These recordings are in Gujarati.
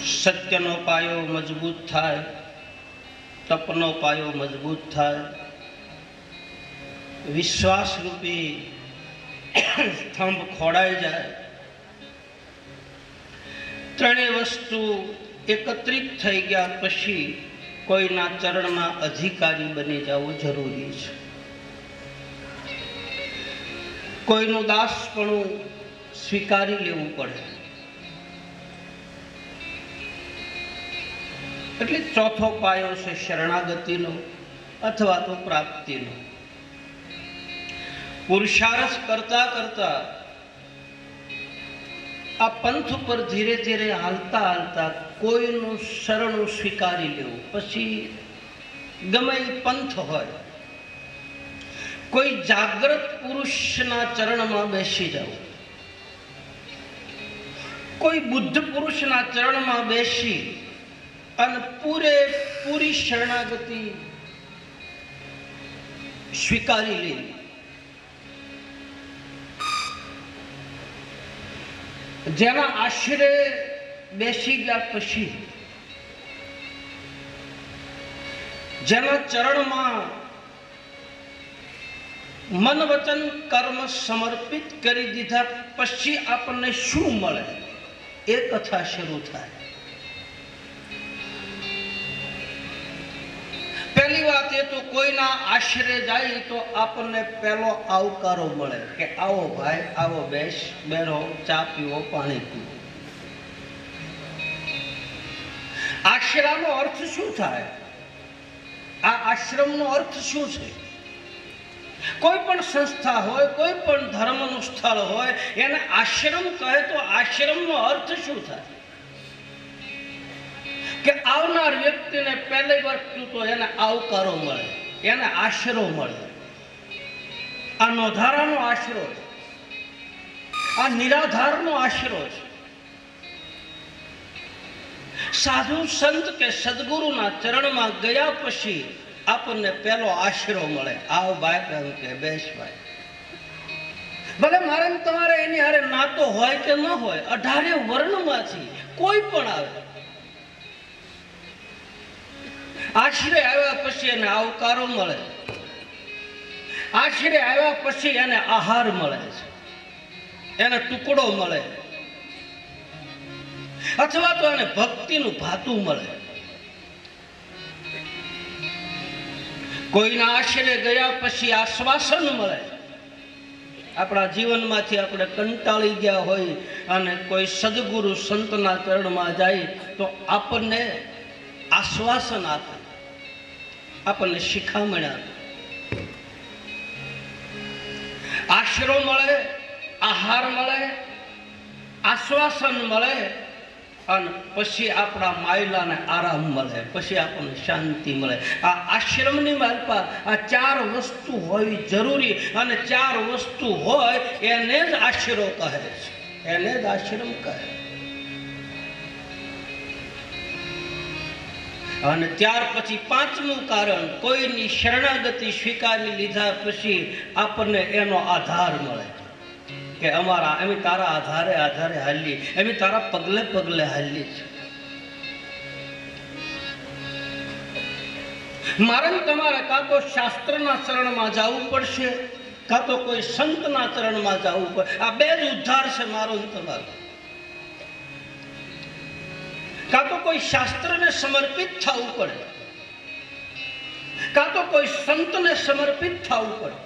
સત્યનો પાયો મજબૂત થાય, તપનો પાયો મજબૂત થાય, વિશ્વાસ રૂપી સ્તંભ ખોડાઈ જાય, ત્રણેય વસ્તુ એકત્રિત થઈ ગયા પછી કોઈના ચરણના અધિકારી બની જવું જરૂરી છે. કોઈનું દાસપણું સ્વીકારી લેવું પડે. એટલે ચોથો પાયો છે શરણાગતિનો અથવા તો પ્રાપ્તિનો. પુરુષાર્થ કરતા કરતા આ પંથ પર ધીરે ધીરે હાલતા હાલતા કોઈનું શરણું સ્વીકારી લેવું. પછી ગમે એ પંથ હોય, કોઈ જાગ્રત પુરુષના ચરણમાં બેસી જવું, કોઈ બુદ્ધ પુરુષના ચરણમાં બેસી અને પૂરેપૂરી શરણાગતિ સ્વીકારી લેવી. જેના આશરે બેસી ગયા પછી, જેના ચરણમાં મન વચન કર્મ સમર્પિત કરી દીધા પછી આપણને શું મળે એ કથા શરૂ થાય. પહેલી વાત એ તો કોઈના આશરે જાય તો આપણને પહેલો આવકારો મળે કે આવો ભાઈ, આવો, બેસ, બેરો, ચા પીવો, પાણી પીવો. આશરાનો અર્થ શું થાય? આ આશ્રમનો અર્થ શું છે? કોઈ પણ સંસ્થા હોય, કોઈ પણ ધર્મનું સ્થળ હોય, એને આશ્રમ કહે તો આશ્રમનો અર્થ શું થાય? કે આવનાર વ્યક્તિને પહેલી વસ્તુ તો એને આવકારો મળે, એને આશરો મળે. આ નોધારાનો આશરો છે, આ નિરાધારનો આશરો છે. સાધુ સંત કે સદગુરુના ચરણમાં ગયા પછી આપણને પહેલો આશરો મળે. આવ ભાઈ, કે બેસ ભાઈ. ભલે મારે તમારે એની હારે નાતો હોય કે ન હોય, 18 વર્ણમાંથી કોઈ પણ આવે, આશરે આવ્યા પછી એને આવકારો મળે, આશરે આવ્યા પછી એને આહાર મળે છે, એને ટુકડો મળે, અથવા તો એને ભક્તિનું ભાતું મળે. કોઈના આશરે ગયા પછી આશ્વાસન મળે. આપણા જીવનમાંથી આપણે કંટાળી ગયા હોય અને કોઈ સદગુરુ સંતના ચરણમાં જાય તો આપણને આશ્વાસન આપે, આપણને શિખામણ આપે, આશરો મળે, આહાર મળે, આશ્વાસન મળે અને પછી આપણા માયલાને આરામ મળે, પછી આપણને શાંતિ મળે. આ આશ્રમની માલપા આ 4 વસ્તુ હોવી જરૂરી, અને 4 વસ્તુ હોય એને જ આશરો કહે છે, એને જ આશ્રમ કહે. અને ત્યાર પછી 5મું કારણ, કોઈની શરણાગતિ સ્વીકારી લીધા પછી આપણને એનો આધાર મળે કે અમે તારા આધારે હાલીએ, અમે તારા પગલે પગલે હાલીએ છીએ. મારે તમારે કાં તો શાસ્ત્રના ચરણમાં જવું પડશે, કાં તો કોઈ સંતના ચરણમાં જવું પડે. આ 2 જ ઉદ્ધાર છે મારો ને તમારો. કાં તો કોઈ શાસ્ત્રને સમર્પિત થવું પડે, કાં તો કોઈ સંતને સમર્પિત થવું પડે.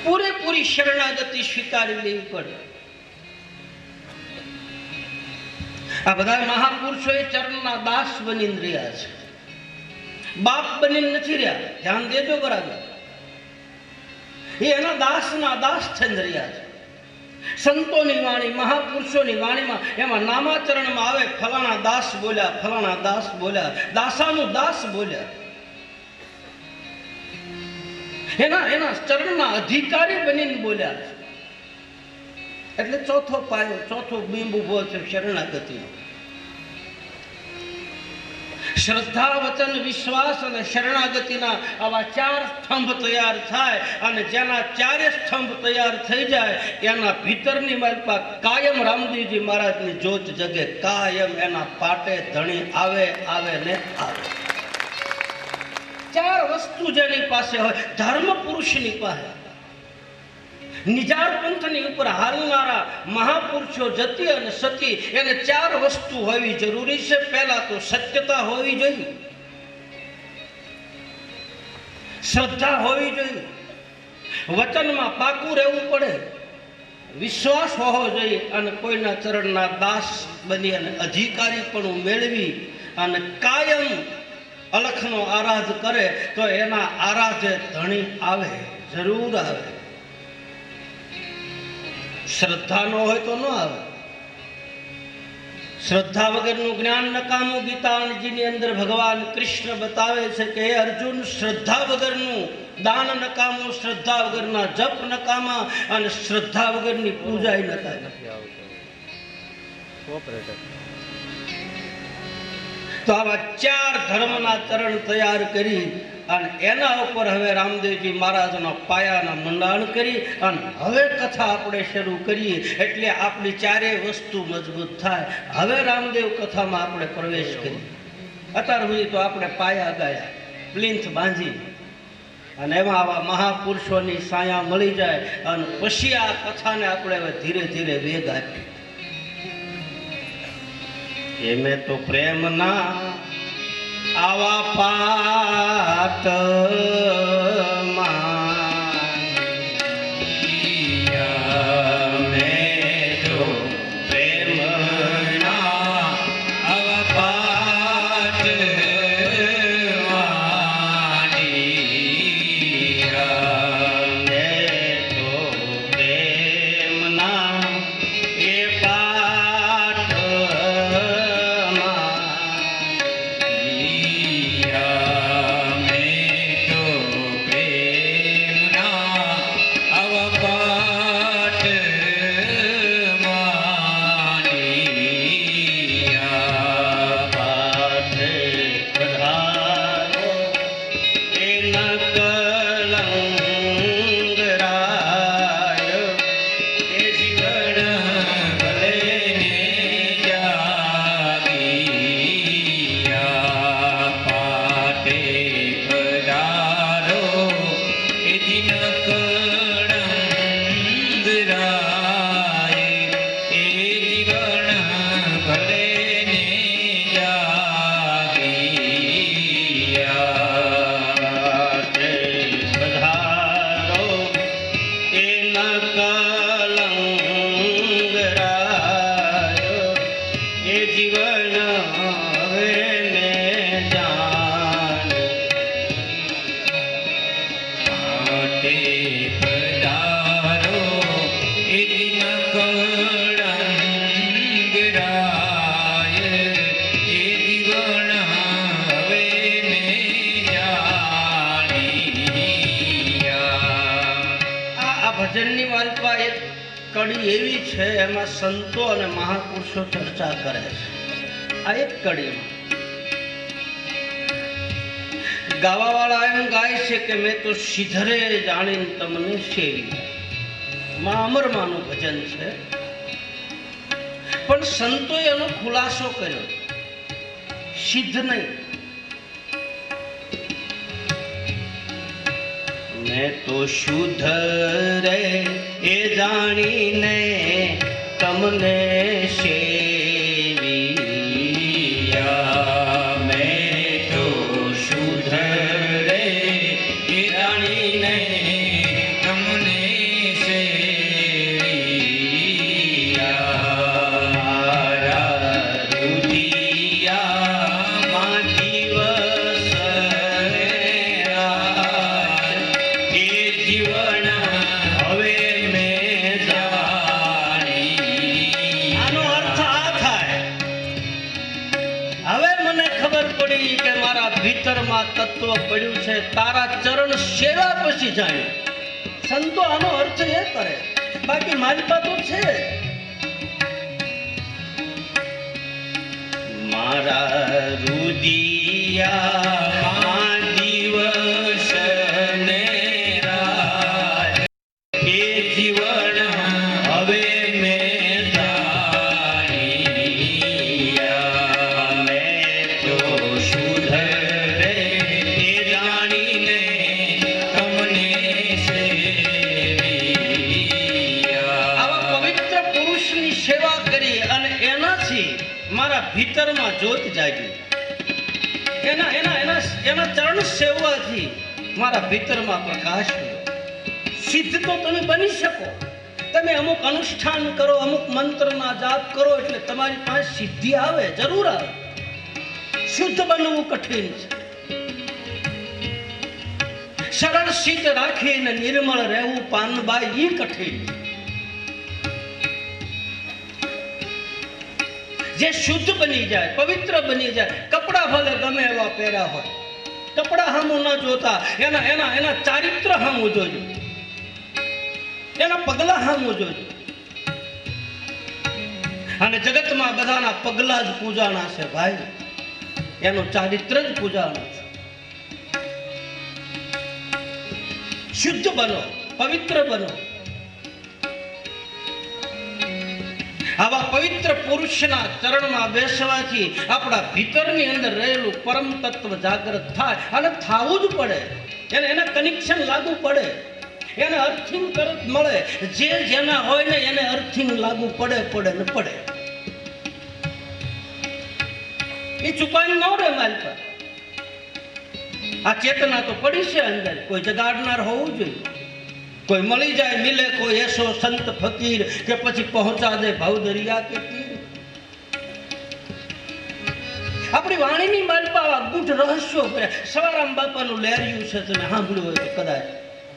પૂરેપૂરી શરણાગતિ સ્વીકારી લેવી પડે. આ બધા મહાપુરુષો એ ચરણના દાસ બની રહ્યા છે, બાપ બની નથી રહ્યા. ધ્યાન દેજો બરાબર. એ એના દાસના દાસ થઈ રહ્યા છે. સંતોની વાણી, મહાપુરુષોની વાણીમાં એમાં નામાચરણમાં આવે, ફલાણા દાસ બોલ્યા, ફલાણા દાસ બોલ્યા, દાસાનું દાસ બોલ્યા. એના ચરણના અધિકારી બનીને બોલ્યા. એટલે ચોથો પાયો, ચોથો બિંબ ઉભો છે શરણાગતિનો. શ્રદ્ધા, વચન, વિશ્વાસ અને શરણાગતિના આવા 4 સ્તંભ તૈયાર થાય અને જેના 4 સ્તંભ તૈયાર થઈ જાય એના ભીતરની માલપા કાયમ રામદેવજી મહારાજની જોત જગે, કાયમ એના પાટે ધણી આવે ને આવે. 4 વસ્તુ જેની પાસે હોય, ધર્મ પુરુષની પાસે, નિજાર પંથની ઉપર હાલનારા મહાપુરુષો જતી અને સતી, એને 4 વસ્તુ હોવી જરૂરી છે. પહેલા તો સત્યતા હોવી જોઈએ, શ્રદ્ધા હોવી જોઈએ, વચનમાં પાકું રહેવું પડે, વિશ્વાસ હોવો જોઈએ અને કોઈના ચરણના દાસ બની અને અધિકારી પણ મેળવી અને કાયમ અલખનો આરાધ કરે તો એના આરાધે ધણી આવે, જરૂર આવે. શ્રદ્ધા ન હોય તો ન આવે. શ્રદ્ધા વગરનું જ્ઞાન નકામું. ગીતાજીની અંદર ભગવાન કૃષ્ણ બતાવે છે કે હે અર્જુન, શ્રદ્ધા વગરનું દાન નકામું, શ્રદ્ધા વગરના જપ નકામા અને શ્રદ્ધા વગરની પૂજા નકામી. તો આવા 4 ધર્મના ચરણ તૈયાર કરી અને એના ઉપર હવે રામદેવજી મહારાજના પાયાના મંડાણ કરી અને હવે કથા આપણે શરૂ કરીએ એટલે આપણી 4 વસ્તુ મજબૂત થાય. હવે રામદેવ કથામાં આપણે પ્રવેશ કરીએ. અત્યાર સુધી તો આપણે પાયા ગયા, પ્લિન્થ બાંધી અને એમાં આવા મહાપુરુષોની સાયા મળી જાય અને પછી આ કથાને આપણે હવે ધીરે ધીરે વેગ આપીએ. એમે તો પ્રેમના આવા પાટ ભજનની માલપા એક કડી એવી છે એમાં સંતો અને મહાપુરુષો ચર્ચા કરે છે. આ એક કડીમાં ગાવાવાળા એમ ગાય છે કે મેં તો સિધરે જાણીને તમને સેવી. માં અમરમાનું ભજન છે પણ સંતોએ એનો ખુલાસો કર્યો, સિદ્ધ નહીં. મેં તો શુદ્ધ રે એ જાણીને તમને સેવિયા. મેં તો શુદ્ધ રે એ જાણીને તમને સેવિયા. રુદિયામાં દિવસ જીવન હવે મેં જાણી. આનો અર્થ આ થાય, હવે મને ખબર પડી કે મારા ભીતરમાં તત્વ પડ્યું છે, તારા ચરણ સેવા પછી જાણ્યું. સંતો આનો અર્થ એ કરે, બાકી માલિકા તો છે. મારા રુદિયા યા દિવસ ને રાત એ જીવન હવે મેં જાણ્યા. મેં તો સુધરે એ જાણીને તમને સેવ્યા. આવા પવિત્ર પુરુષની સેવા કરી અને એનાથી મારા ભીતરમાં જ્યોત જાગી. એના એના એના એના ચરણ સેવાથી મારા ભીતરમાં પ્રકાશ થયો. સિદ્ધ તો તમે બની શકો. તમે અમુક અનુષ્ઠાન કરો, અમુક મંત્રના જાપ કરો એટલે તમારી પાસે સિદ્ધિ આવે, જરૂર આવે. શુદ્ધ બનવું કઠિન છે. સરળ શીત રાખીને નિર્મળ રહેવું પાનબાઈ એ કઠિન છે. જે શુદ્ધ બની જાય, પવિત્ર બની જાય, કપડા ભલે ગમે એવા પહેર્યા હોય, કપડા હામું ન જોતા એના એના એના ચારિત્ર હામું જોજો, એના પગલા હામું જોજો. અને જગતમાં બધાના પગલા જ પૂજાના છે ભાઈ, એનું ચારિત્ર જ પૂજાનું છે. શુદ્ધ બનો, પવિત્ર બનો. આવા પવિત્ર પુરુષના ચરણમાં બેસવાથી આપણા ભીતરની અંદર રહેલું પરમ તત્વ જાગૃત થાય. અને થવું જ પડે, એને એના કનેક્શન લાગુ પડે, એને અર્થિંગ મળે. જે જેના હોય ને એને અર્થિંગ લાગુ પડે પડે ને પડે. એ ચુકાઈ ન રહે મારી પર. આ ચેતના તો પડી છે અંદર, કોઈ જગાડનાર હોવું જોઈએ. કોઈ મળી જાય મિલે, કોઈ એસો સંત ફકીર કે પછી પહોંચા દે ભાવ દરિયા કે તીર. આપણી વાણીની માલપા ગૂઢ રહસ્યો સવારામ બાપાનું લહેર્યું છે, તમે સાંભળ્યું હોય તો કદાચ.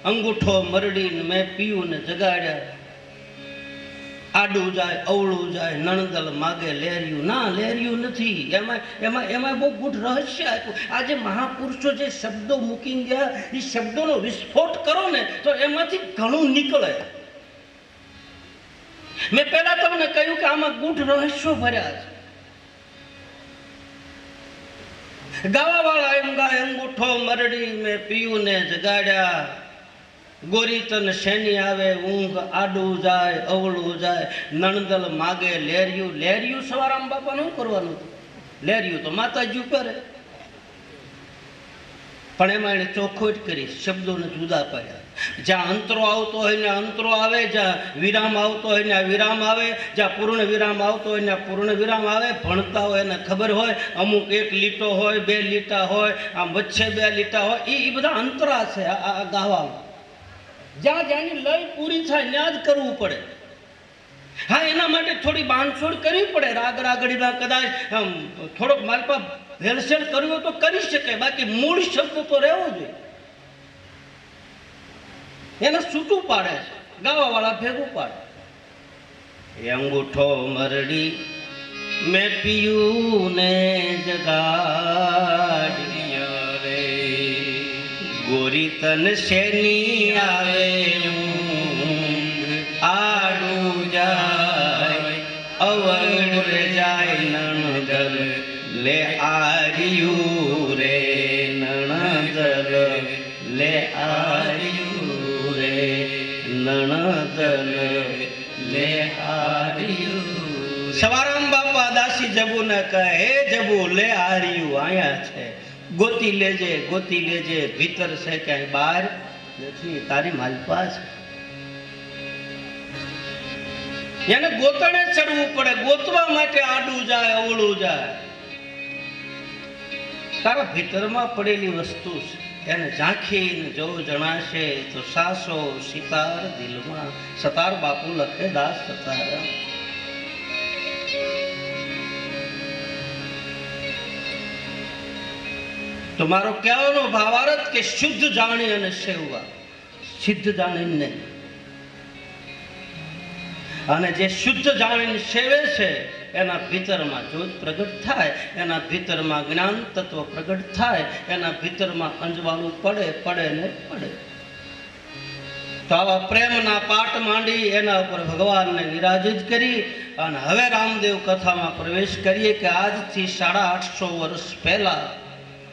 અંગૂઠો મરડી મેં પીયું ને જગાડ્યા, આડું જાય અવળું જાય નણદલ માગે લહેર્યું. ના, લહેર્યું નથી. એમાં એમાં એમાં બહુ ગૂઢ રહસ્ય આપ્યું. આજે મહાપુરુષો જે શબ્દો મૂકી ગયા, એ શબ્દોનો વિસ્ફોટ કરો ને તો એમાંથી ઘણું નીકળે. મેં પહેલા તમને કહ્યું કે આમાં ગૂઢ રહસ્યો ભર્યા છે. ગાવાવાળા એમ ગાય, અંગૂઠો મરડી મેં પીયું ને જગાડ્યા, ગોરી તન શેની આવે ઊંઘ, આડું જાય અવળું જાય નણદલ માગે લહેર્યું. લહેર્યું સવારામ બાપા નું કરવાનું હતું, લહેર્યું તો માતાજી ઉપર. પણ એમાં એને ચોખવટ કરી, શબ્દોને જુદા પાડ્યા. જ્યાં અંતરો આવતો હોય ને અંતરો આવે, જ્યાં વિરામ આવતો હોય ને આ વિરામ આવે, જ્યાં પૂર્ણ વિરામ આવતો હોય ને આ પૂર્ણ વિરામ આવે. ભણતા હોય એને ખબર હોય, અમુક એક લીટો હોય, બે લીટા હોય, આમ વચ્ચે બે લીટા હોય, એ બધા અંતરા છે આ ગાવામાં. જ્યાં જ્યાંની લય પૂરી થાય ત્યાં જ કરવું પડે. હા, એના માટે થોડી બાંધછોડ કરવી પડે. રાગ રાગડીમાં કદાચ થોડોક માલપા ભેળસેળ કરવી હોય તો કરી શકે, બાકી મૂળ શબ્દ તો રહેવો જોઈએ. એને છૂટું પાડે છે, ગાવા વાળા ભેગું પાડે. અંગૂઠો મરડી મેં પીયું ને જગાડ્યા રે, ગોરી તન શેની આવે આડું જાય અવળ જાય નણદલ લે આર્યું રે, નણદલ લે આર્યું રે, નણદલ લે આર્યું. સવારામ બાપા દાસી જબુ ને કહે, હે જબુ લે આર્યું આયા છે, ગોતી લેજે ગોતી લેજે, ભીતર છે ક્યાંય બહાર નથી, તારી માલપા છે. એને ગોતણે ચડવું પડે, ગોતવા માટે આડું જાય અવળું જાય. તારા ભીતરમાં પડેલી વસ્તુ છે, એને ઝાંખીને જો જણાશે તો સાસો સિતાર દિલમાં. સતાર બાપુ લખે દાસ સતારા. તો મારો કહેવાનો ભાવાર્થ કે શુદ્ધ જાણી અને સેવવા, સિદ્ધ જાણીને નહીં. અને જે શુદ્ધ જાણીને સેવે છે એના ભીતરમાં જ્યોત પ્રગટ થાય, એના ભીતરમાં જ્ઞાન તત્વ પ્રગટ થાય, એના ભીતરમાં અંજવાળું પડે પડે ને પડે. તો આવા પ્રેમના પાઠ માંડી એના ઉપર ભગવાનને વિરાજિત કરી અને હવે રામદેવ કથામાં પ્રવેશ કરીએ કે આજથી 850 વર્ષ પહેલા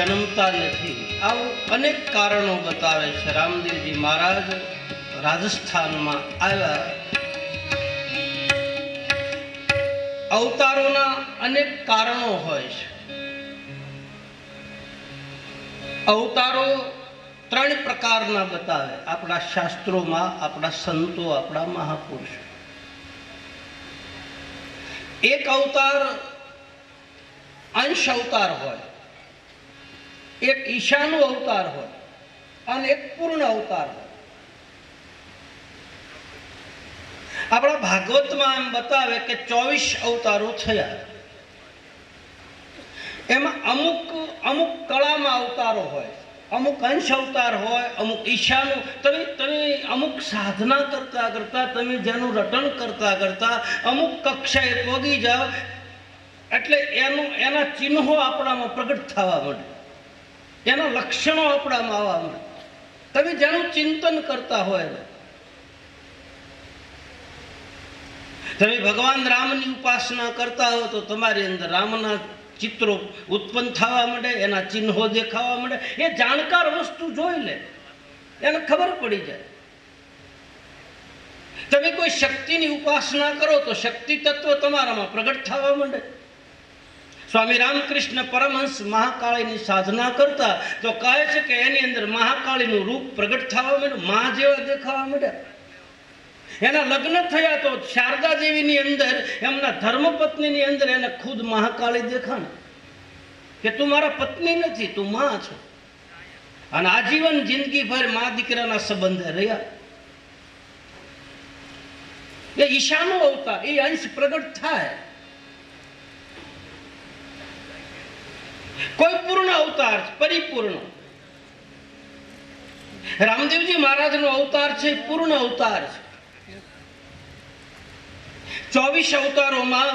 જન્મતા નથી. આવું અનેક કારણો બતાવે છે. રામદેવજી મહારાજ રાજસ્થાનમાં આવ્યા. અવતારોના અનેક કારણો હોય છે. અવતારો 3 પ્રકારના બતાવે આપણા શાસ્ત્રોમાં, આપણા સંતો, આપણા મહાપુરુષો. એક અવતાર અંશ અવતાર હોય, એક ઈશાનો અવતાર હોય અને એક પૂર્ણ અવતાર હોય. આપણા ભાગવતમાં એમ બતાવે કે 24 અવતારો થયા. એમાં અમુક કળામાં અવતારો હોય, અમુક અંશ અવતાર હોય, અમુક ઈશાનો. તમે અમુક સાધના કરતા કરતા, તમે જેનું રટણ કરતા કરતા અમુક કક્ષાએ પહોંચી જાઓ એટલે એના ચિહ્નો આપણામાં પ્રગટ થવા માંડે, એના લક્ષણો આપણામાં આવવા માંડે. તમે જેનું ચિંતન કરતા હોય, તમે ભગવાન રામની ઉપાસના કરતા હો તો તમારી અંદર રામના ચિત્રો ઉત્પન્ન થવા માંડે, એના ચિહ્નો દેખાવા માંડે. એ જાણકાર વસ્તુ જોઈ લે, એને ખબર પડી જાય. તમે કોઈ શક્તિની ઉપાસના કરો તો શક્તિ તત્વ તમારામાં પ્રગટ થવા માંડે. સ્વામી રામકૃષ્ણ પરમહંસ મહાકાળીની સાધના કરતા તો કહે છે કે એની અંદર મહાકાળીનું રૂપ પ્રગટ થવા માંડ્યું, મા જેવા દેખાવા માંડ્યા. એના લગ્ન થયા તો શારદા દેવીની અંદર, એમના ધર્મપત્નીની અંદર એને ખુદ મહાકાળી દેખાણ કે તું મારા પત્ની નથી, તું માં છો. અને આજીવન જિંદગીભર મા દીકરાના સંબંધે રહ્યા. એ ઈશાનો અવતાર, એ અંશ પ્રગટ થાય. કોઈ પૂર્ણ અવતાર, પરિપૂર્ણ. રામદેવજી મહારાજનો અવતાર છે, પૂર્ણ અવતાર છે. 24 અવતારોમાં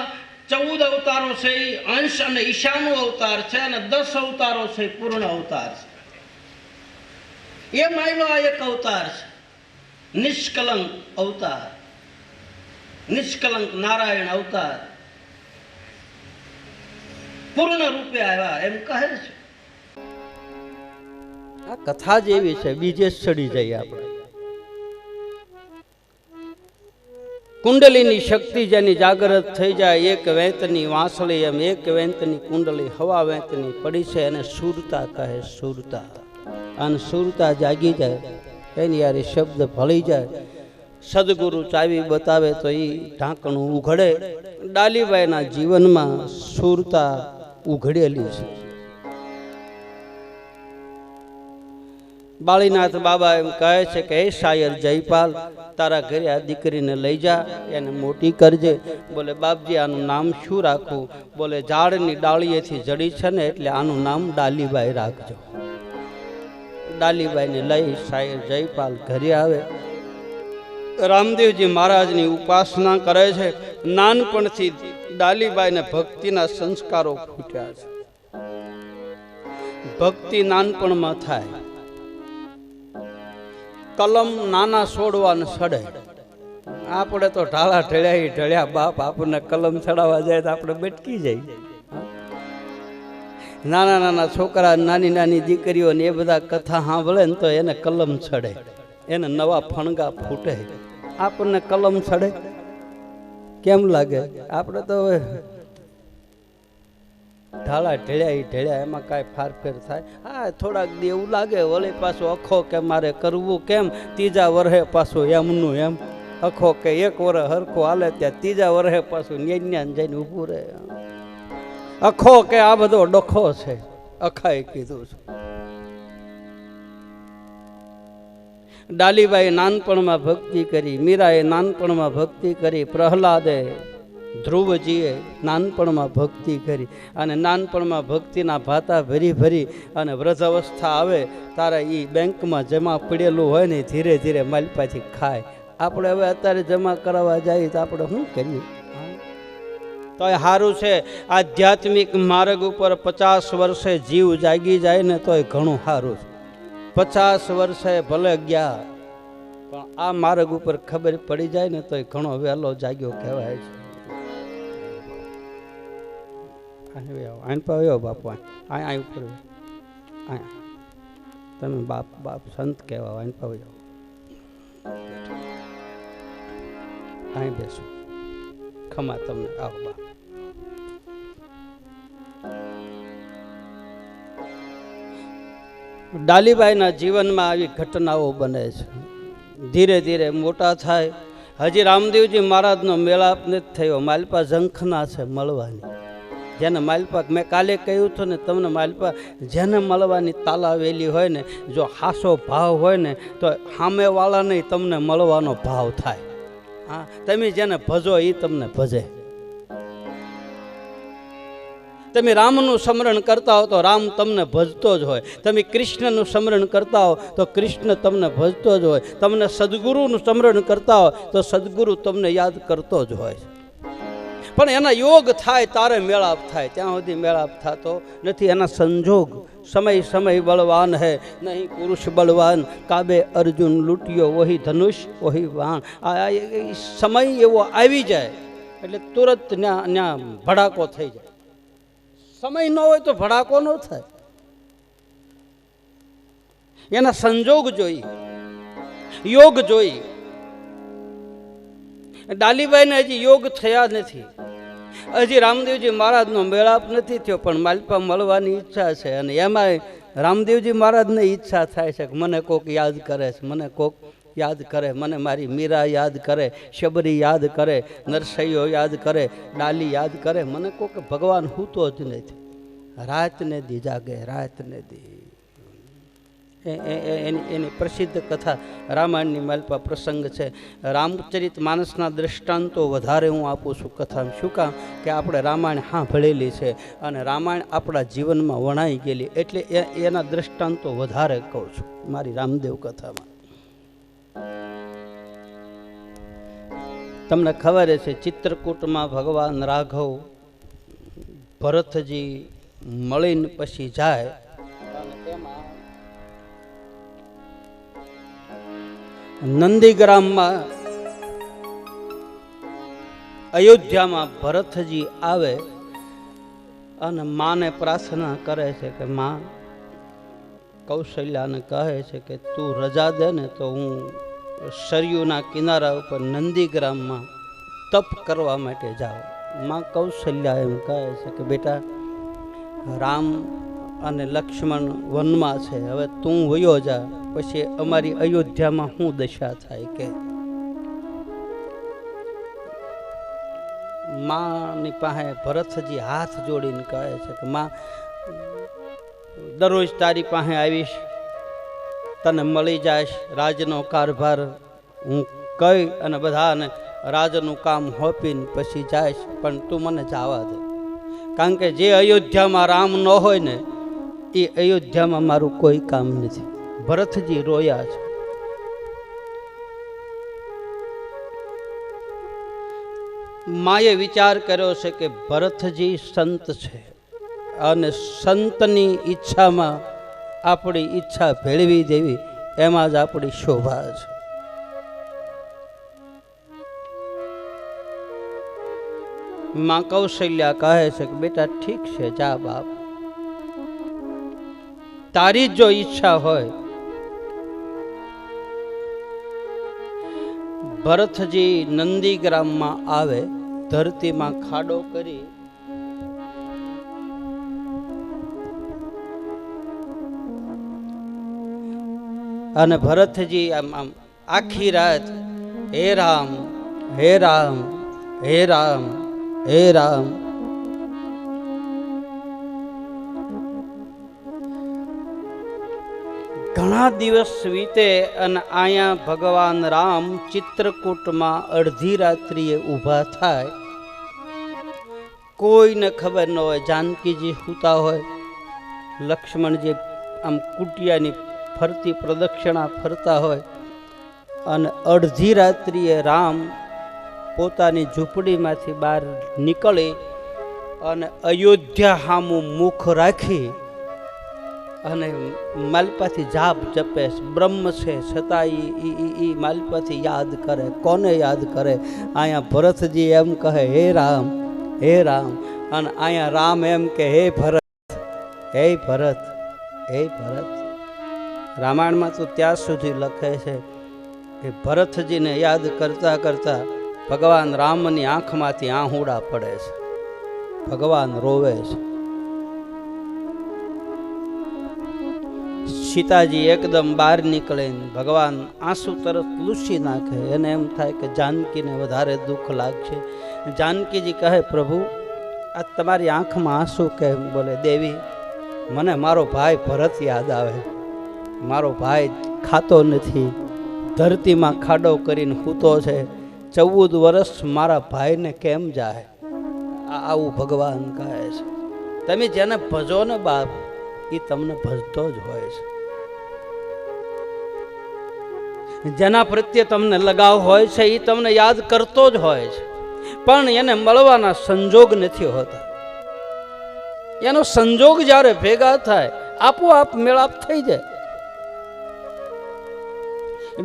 14 અવતારો છે એ અંશ અને ઈશાનો અવતાર છે, અને 10 અવતારો છે પૂર્ણ અવતાર છે. એ માયલો આ એક અવતાર છે, નિષ્કલંક અવતાર, નિષ્કલંક નારાયણ અવતાર. પૂર્ણ રૂપે આવ્યા એમ કહે છે. આ કથા જેવી છે, બીજે ચડી જઈએ આપણે. કુંડલીની શક્તિ જેની જાગૃત થઈ જાય, એક વેંતની વાંસળી એમ એક વેંતની કુંડલી હવા વેંતની પડી છે, એને સુરતા કહે. સુરતા, અને સુરતા જાગી જાય, એની યાર શબ્દ ભળી જાય. સદગુરુ ચાવી બતાવે તો એ ઢાંકણું ઉઘડે. ડાલીબાઈના જીવનમાં સુરતા ઉઘડેલી છે. બાળીનાથ બાબા એમ કહે છે કે હે શાયર જયપાલ, તારા ઘરે આ દીકરીને લઈ જા, એને મોટી કરજે. બોલે બાપજી આનું નામ શું રાખું? બોલે ઝાડની ડાળીએથી જડી છે ને એટલે આનું નામ ડાલીબાઈ રાખજો. ડાલીબાઈને લઈ શાયર જયપાલ ઘરે આવે. રામદેવજી મહારાજની ઉપાસના કરે છે. નાનપણથી ડાલીબાઈને ભક્તિના સંસ્કારો ફૂટ્યા છે. ભક્તિ નાનપણમાં થાય. કલમ નાના છોડવાને સડે. આપણે તો ઢાળા ઢળ્યા બાપ, આપણને કલમ ચડાવવા જાય તો આપણે બેટકી જાય. નાના નાના છોકરા, નાની નાની દીકરીઓ ને એ બધા કથા સાંભળે ને તો એને કલમ ચડે, એને નવા ફણગા ફૂટે. આપણને કલમ ચડે કેમ લાગે? આપણે તો હવે ઢાળા ઢળ્યા એમાં કાંઈ ફારફેર થાય? હા, થોડાક દી એવું લાગે, વળી પાછું અખો કે મારે કરવું કેમ, ત્રીજા વર્ષે પાછું એમનું એમ. અખો કે એક વર્ષ હરખો હાલે ત્યાં ત્રીજા વર્ષે પાછું ન્યાન જઈને ઊભું રહે. અખો કે આ બધો ડખો છે, અખાએ કીધું છે. ડાલીબાઈ નાનપણમાં ભક્તિ કરી, મીરાએ નાનપણમાં ભક્તિ કરી, પ્રહલાદે, ધ્રુવજીએ નાનપણમાં ભક્તિ કરી. અને નાનપણમાં ભક્તિના ભાતા ભરી ભરી અને વૃદ્ધ અવસ્થા આવે તારે એ બેંકમાં જમા પડેલું હોય ને ધીરે ધીરે માલપાથી ખાય. આપણે હવે અત્યારે જમા કરાવવા જઈએ તો આપણે શું કરીએ? તો એ સારું છે, આધ્યાત્મિક માર્ગ ઉપર 50 વર્ષે જીવ જાગી જાય ને તો એ ઘણું સારું છે. 50 વર્ષે ભલે ગયા પણ આ માર્ગ ઉપર ખબર પડી જાય ને તો એ ઘણો વહેલો જાગ્યો કહેવાય છે. બાપુ ઉપર અહીંયા તમે બાપ બાપ સંત કહેવા વાઈન પાવ જાઓ અહીં બેસો ખમા તમને આવો બાપ ડાલીબાઈના જીવનમાં આવી ઘટનાઓ બને છે ધીરે ધીરે મોટા થાય હજી રામદેવજી મહારાજનો મેળાપ નથી થયો માલપા ઝંખના છે મળવાની જેને માલપા મેં કાલે કહ્યું હતું ને તમને માલપા જેને મળવાની તાલાવેલી હોય ને જો હાસો ભાવ હોય ને તો સામેવાળાને તમને મળવાનો ભાવ થાય હા તમે જેને ભજો એ તમને ભજે તમે રામનું સ્મરણ કરતા હો તો રામ તમને ભજતો જ હોય તમે કૃષ્ણનું સ્મરણ કરતા હો તો કૃષ્ણ તમને ભજતો જ હોય તમને સદગુરુનું સ્મરણ કરતા હો તો સદગુરુ તમને યાદ કરતો જ હોય પણ એના યોગ થાય તારે મેળાપ થાય ત્યાં સુધી મેળાપ થતો નથી એના સંજોગ સમય સમય બળવાન હે નહીં પુરુષ બળવાન કાબે અર્જુન લૂંટ્યો વહી ધનુષ વહી વાણ આ સમય એવો આવી જાય એટલે તુરત ત્યાં ભડાકો થઈ જાય સમય ન હોય તો ભડાકો ન થાય એના સંજોગ જોઈ યોગ જોઈ ડાલીબાઈને હજી યોગ થયા નથી હજી રામદેવજી મહારાજનો મેળાપ નથી થયો પણ માલપા મળવાની ઈચ્છા છે અને એમાં રામદેવજી મહારાજને ઈચ્છા થાય છે કે મને કોક યાદ કરે છે મને કોક યાદ કરે મને મારી મીરા યાદ કરે શબરી યાદ કરે નરસૈયો યાદ કરે ડાલી યાદ કરે મને કોક ભગવાન હૂતો જ નથી રાતને દી જાગે રાતને દી એની પ્રસિદ્ધ કથા રામાયણની માલપા પ્રસંગ છે રામચરિત માનસના દ્રષ્ટાંતો વધારે હું આપું છું કથા શું કામ કે આપણે રામાયણ સાંભળેલી છે અને રામાયણ આપણા જીવનમાં વણાઈ ગયેલી એટલે એના દ્રષ્ટાંતો વધારે કહું છું મારી રામદેવ કથામાં તમને ખબર છે ચિત્રકૂટમાં ભગવાન રાઘવ ભરતજી મળીને પછી જાય અને એમાં નંદીગ્રામમાં અયોધ્યામાં ભરતજી આવે અને માને પ્રાર્થના કરે છે કે માં કૌશલ્યાને કહે છે કે તું રજા દે ને તો હું સરયુના કિનારા ઉપર નંદીગ્રામમાં તપ કરવા માટે જાઉં માં કૌશલ્યા એમ કહે છે કે બેટા રામ અને લક્ષ્મણ વનમાં છે હવે તું વયો જા પછી અમારી અયોધ્યામાં શું દશા થાય કે માની પાસે ભરતજી હાથ જોડીને કહે છે કે માં દરરોજ તારી પાસે આવીશ તને મળી જાય રાજનો કારભાર હું કહી અને બધાને રાજનું કામ હોપીને પછી જાય પણ તું મને જવા દે કારણ કે જે અયોધ્યામાં રામ ન હોય ને એ અયોધ્યામાં મારું કોઈ કામ નથી ભરતજી રોયા છે માએ વિચાર કર્યો છે કે ભરતજી સંત છે અને સંતની ઈચ્છામાં આપણી ઈચ્છા ભેળવી દેવી એમાં જ આપણી શોભા છે માં કૌશલ્યા કહે છે કે બેટા ઠીક છે જા બાપ તારી જો ઈચ્છા હોય ભરતજી નંદીગ્રામમાં આવે ધરતીમાં ખાડો કરી અને ભરતજી આમ આખી રાત હે રામ હે રામ હે રામ હે રામ ઘણા દિવસ વીતે અને અહીંયા ભગવાન રામ ચિત્રકૂટમાં અડધી રાત્રિએ ઊભા થાય કોઈને ખબર ન હોય જાનકીજી સૂતા હોય લક્ષ્મણજી આમ કુટિયાની ફરતી પ્રદક્ષિણા ફરતા હોય અને અડધી રાત્રિએ રામ પોતાની ઝૂંપડીમાંથી બહાર નીકળી અને અયોધ્યા સામું મુખ રાખી અને માલપાથી જાપ જપે બ્રહ્મ છે છતાં એ માલપાથી યાદ કરે કોને યાદ કરે અહીંયા ભરતજી એમ કહે હે રામ અને અહીંયા રામ એમ કે હે ભરત હે ભરત. રામાયણમાં તો ત્યાં સુધી લખે છે કે ભરતજીને યાદ કરતા કરતા ભગવાન રામની આંખમાંથી આહુડા પડે છે, ભગવાન રોવે છે. સીતાજી એકદમ બહાર નીકળે, ભગવાન આંસુ તરત લૂછી નાખે. એને એમ થાય કે જાનકીને વધારે દુઃખ લાગશે. જાનકીજી કહે, પ્રભુ આ તમારી આંખમાં આંસુ કેમ? બોલે, દેવી મને મારો ભાઈ ભરત યાદ આવે. મારો ભાઈ ખાતો નથી, ધરતીમાં ખાડો કરીને સૂતો છે. 14 વર્ષ મારા ભાઈને કેમ જાય? આવું ભગવાન કહે છે. તમે જેને ભજો ને બાપ, એ તમને ભજતો જ હોય છે. જેના પ્રત્યે તમને લગાવ હોય છે એ તમને યાદ કરતો જ હોય છે, પણ એને મળવાના સંજોગ નથી હોતા. એનો સંજોગ જ્યારે ભેગા થાય આપોઆપ મેળાપ થઈ જાય.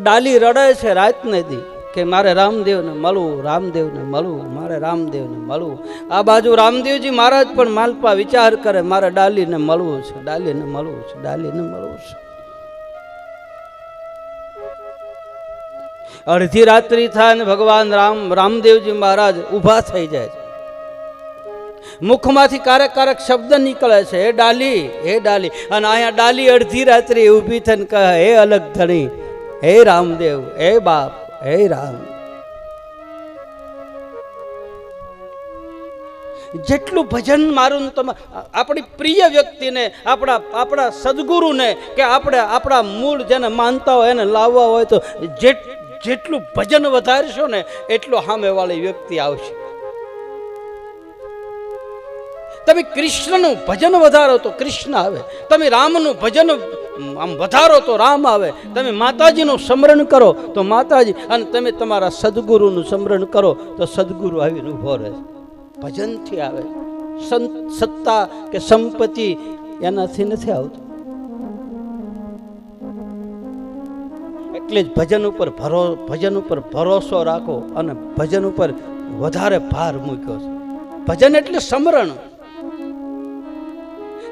ડાલી રડે છે રાતને દી કે મારે રામદેવને મળવું, રામદેવને મળવું, મારે રામદેવને મળવું. આ બાજુ રામદેવજી મહારાજ પણ માલપા વિચાર કરે, મારે ડાલીને મળવું છે, ડાલીને મળવું છે, ડાલીને મળવું છે. અડધી રાત્રિ થાય ને ભગવાન રામદેવજી મહારાજ ઊભા થઈ જાય છે. મુખમાંથી કારક કારક શબ્દ નીકળે છે, હે ડાલી, હે ડાલી. અને અહીંયા ડાલી અડધી રાત્રિ ઊભી થઈને કહે, હે અલગ ધણી, હે રામદેવ, હે બાપ, હે રામ. જેટલું ભજન મારું આપણી પ્રિય વ્યક્તિને, આપણા સદગુરુને કે આપણા મૂળ જેને માનતા હોય એને લાવવા હોય તો જેટલું ભજન વધારશો ને એટલો સામેવાળી વ્યક્તિ આવશે. તમે કૃષ્ણનું ભજન વધારો તો કૃષ્ણ આવે. તમે રામનું ભજન આમ વધારો તો રામ આવે. તમે માતાજીનું સ્મરણ કરો તો માતાજી, અને તમે તમારા સદગુરુનું સ્મરણ કરો તો સદગુરુ આવીને ઊભો રહે. ભજનથી આવે. સત્તા કે સંપત્તિ એનાથી નથી આવતું. એટલે જ ભજન ઉપર ભરોસો રાખો અને ભજન ઉપર વધારે ભાર મૂક્યો છે. ભજન એટલે સ્મરણ.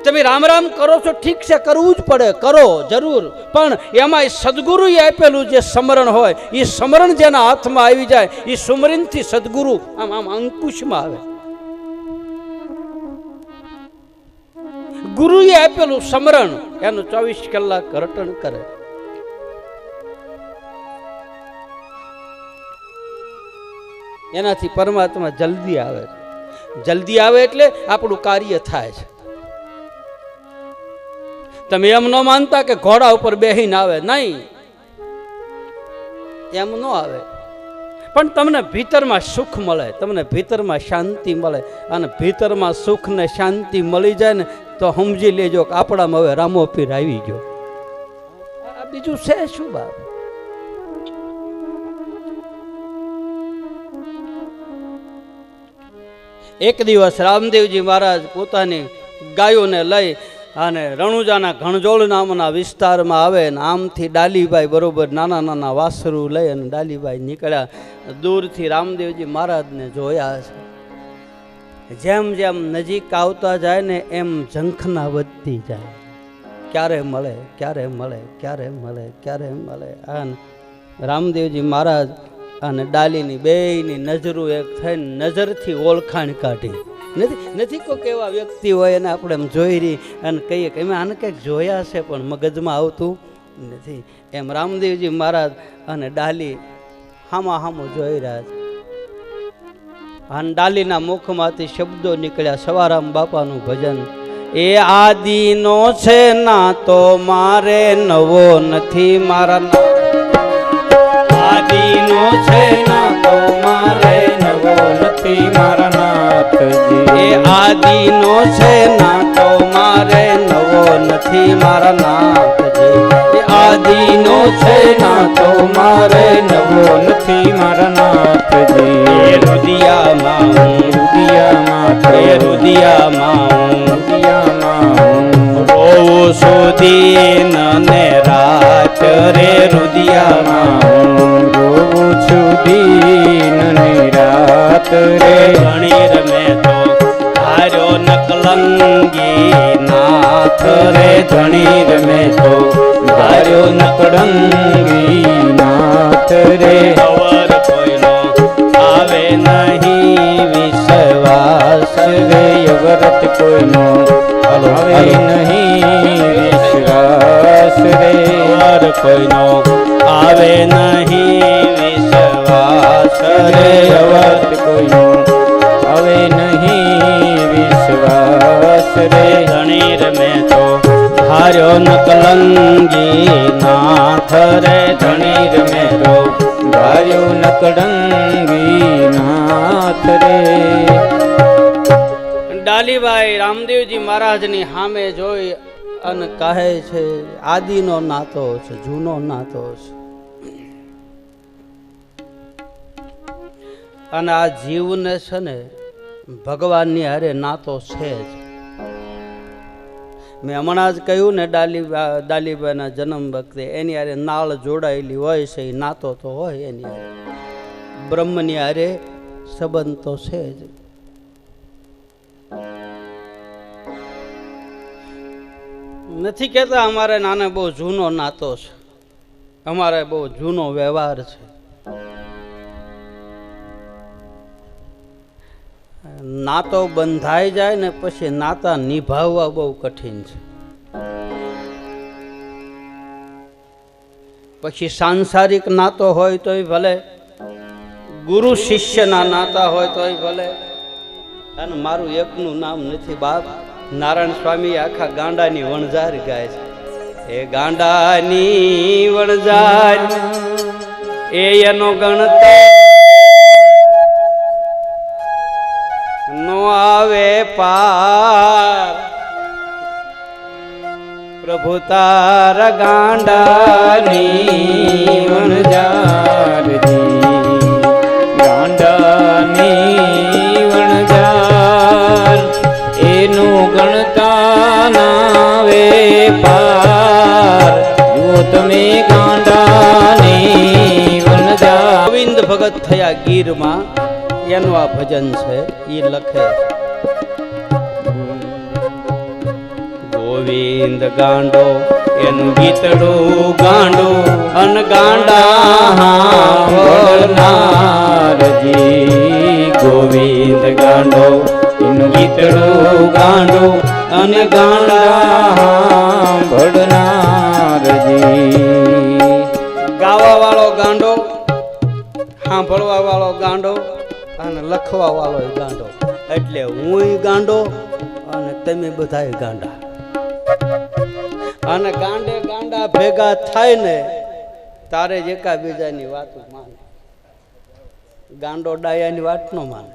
તમે રામ રામ કરો છો, ઠીક છે, કરવું જ પડે, કરો જરૂર, પણ એમાં સદગુરુએ આપેલું જે સ્મરણ હોય એ સ્મરણ જેના હાથમાં આવી જાય એ સુમરનથી સદગુરુ આમ અંકુશમાં આવે. ગુરુએ આપેલું સ્મરણ એનું 24 કલાક રટણ કરે. એનાથી પરમાત્મા જલ્દી આવે. જલ્દી આવે એટલે આપણું કાર્ય થાય છે. તમે એમ ન માનતા કે ઘોડા ઉપર બેહીને આવે, નહીં, એમ ન આવે. પણ તમને ભીતરમાં સુખ મળે, તમને ભીતરમાં શાંતિ મળે. અને ભીતરમાં સુખ ને શાંતિ મળી જાય ને તો સમજી લેજો કે આપણામાં હવે રામો પીર આવી ગયો. આ બીજું છે શું બાપ? એક દિવસ રામદેવજી મહારાજ પોતાની ગાયોને લઈ અને રણુજાના ઘણજોળ નામના વિસ્તારમાં આવે ને આમથી ડાલીભાઈ બરોબર નાના નાના વાસરું લઈ અને ડાલીભાઈ નીકળ્યા. દૂરથી રામદેવજી મહારાજને જોયા છે. જેમ જેમ નજીક આવતા જાય ને એમ ઝંખના વધતી જાય. ક્યારે મળે, ક્યારે મળે, ક્યારે મળે, ક્યારે મળે. અને રામદેવજી મહારાજ અને ડાલીની બેયની નજરું એક થઈને નજરથી ઓળખાણ કાઢી. નથી કોઈ એવા વ્યક્તિ હોય એને આપણે એમ જોઈ રહી અને કહીએ કે અમે આને કંઈક જોયા છે પણ મગજમાં આવતું નથી. એમ રામદેવજી મહારાજ અને ડાલી હામા હામો જોઈ રહ્યા છે. અને ડાલીના મુખમાંથી શબ્દો નીકળ્યા, સવારામ બાપાનું ભજન. એ આદિનો છે ના તો મારે નવો નથી, મારા આદિનો છે ના તો મારે નવો નથી, મારા નાથજી. એ આદિનો છે ના તો મારે નવો નથી, મારા નાથજી. એ આદિનો છે ના તો મારે નવો નથી, મારા નાથજી. એ રુદિયામાં હું, રુદિયામાં રોવું છું ને રાત રે, રુદિયામાં રોવું છું ને રાત રે. ઘણી રમે તો હાર્યો ન કલંગી નાથ રે ધણી રમે તો ધાર્યો નકડંગી નાથ રે અવર કોઈનો આવે નહીં વિશ્વાસ રે અવરત કોઈનો આવે નહીં વિશ્વાસ રે અવર કોઈનો આવે નહીં વિશ્વાસ રે અવર કોઈનો આવે નહીં વિશ્વાસ રે ધણી રમે તો હાર્યો નકલંગી નાથ રે ધણી રમે તો ધાર્યો નકડંગી નાથ રે ડાલીભાઈ રામદેવજી મહારાજની સામે જોઈ અને કહે છે આદિનો નાતો છે, જૂનો નાતો છે. અને આ જીવને છે ને ભગવાનની હારે નાતો છે જ. મેં હમણાં જ કહ્યું ને ડાલીબાઈના જન્મ વખતે એની હારે નાળ જોડાયેલી હોય છે, એ નાતો તો હોય એની હારે. બ્રહ્મની હારે સંબંધ તો છે જ. નથી કહેતા અમારે નાને બહુ જૂનો નાતો છે, અમારે બહુ જૂનો વ્યવહાર છે. નાતો બંધાઈ જાય ને પછી નાતા નિભાવવા બહુ કઠિન છે. પછી સાંસારિક નાતો હોય તોય ભલે, ગુરુ શિષ્યના નાતા હોય તોય ભલે. અને મારું એકનું નામ નથી બાપ, નારાયણ સ્વામી આખા ગાંડાની વણઝાર ગાય છે. એ ગાંડાની વણઝાર એ એનો ગણતા નો આવે પાર. પ્રભુ તાર ગાંડાની વણઝારજી, ગાંડાની વણઝાર એનું ગણતા નાવે પાર. જો તમે ગાંડાની વણઝાર. ગોવિંદ ભગત થયા ગીરમાં, એનું આ ભજન છે. એ લખે ગોવિંદ ગાંડો એનું ગીતડું ગાંડો અન ગાંડા ભળનારજી. ગોવિંદ ગાંડો એનું ગીતડું ગાંડો અને ગાંડા ભળનારજી. ગાવા વાળો ગાંડો, સાંભળવા વાળો ગાંડો અને લખવા વાળો ગાંડો. એટલે હું ગાંડો અને તમે બધા ગાંડા. અને ગાંડે ગાંડા ભેગા થાય ને તારે જ એકાબીજાની વાતો માને. ગાંડો ડાયાની વાત ન માને.